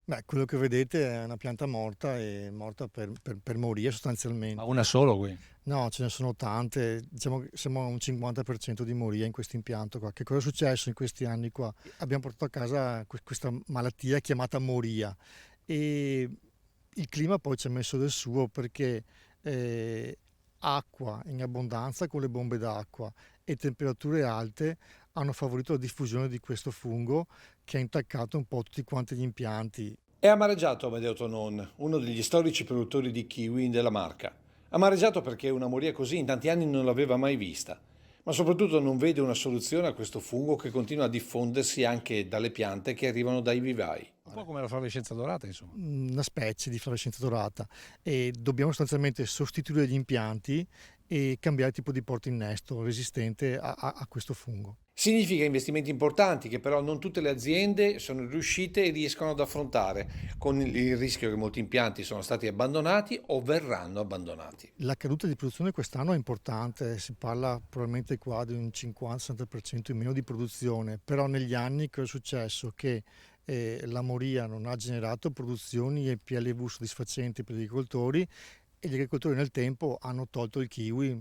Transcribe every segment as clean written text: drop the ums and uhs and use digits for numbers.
Beh, quello che vedete è una pianta morta e morta per morire Ma sostanzialmente. una solo qui. No, ce ne sono tante, diciamo che siamo a un 50% di moria in questo impianto qua. Che cosa è successo in questi anni qua? Abbiamo portato a casa questa malattia chiamata moria e il clima poi ci ha messo del suo perché eh, acqua in abbondanza con le bombe d'acqua e temperature alte hanno favorito la diffusione di questo fungo che ha intaccato un po' tutti quanti gli impianti. È amareggiato Amedeo Tonon, uno degli storici produttori di kiwi della Marca. Amareggiato perché una moria così in tanti anni non l'aveva mai vista, ma soprattutto non vede una soluzione a questo fungo che continua a diffondersi anche dalle piante che arrivano dai vivai. Un po' come la flavescenza dorata, insomma. Una specie di fluorescenza dorata e dobbiamo sostanzialmente sostituire gli impianti e cambiare tipo di porto innesto resistente a questo fungo. Significa investimenti importanti che però non tutte le aziende sono riuscite e riescono ad affrontare, con il rischio che molti impianti sono stati abbandonati o verranno abbandonati. La caduta di produzione quest'anno è importante, si parla probabilmente qua di un 50-60% in meno di produzione, però negli anni cosa è successo? Che la moria non ha generato produzioni e PLV soddisfacenti per gli agricoltori e gli agricoltori nel tempo hanno tolto il kiwi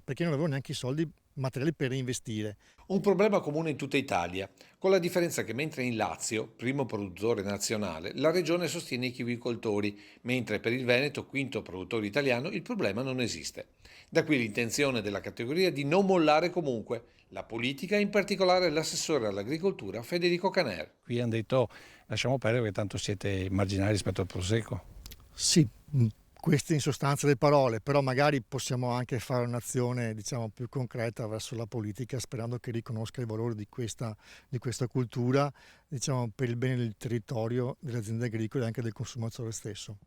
perché non avevano neanche i soldi materiali per reinvestire. Un problema comune in tutta Italia, con la differenza che mentre in Lazio, primo produttore nazionale, la regione sostiene i chiwicoltori, mentre per il Veneto, quinto produttore italiano, il problema non esiste. Da qui l'intenzione della categoria di non mollare comunque, la politica, in particolare l'assessore all'agricoltura Federico Caner. Qui hanno detto lasciamo perdere che tanto siete marginali rispetto al prosecco. Sì, queste in sostanza le parole, però magari possiamo anche fare un'azione diciamo più concreta verso la politica sperando che riconosca il valore di questa cultura diciamo per il bene del territorio, delle aziende agricole e anche del consumatore stesso.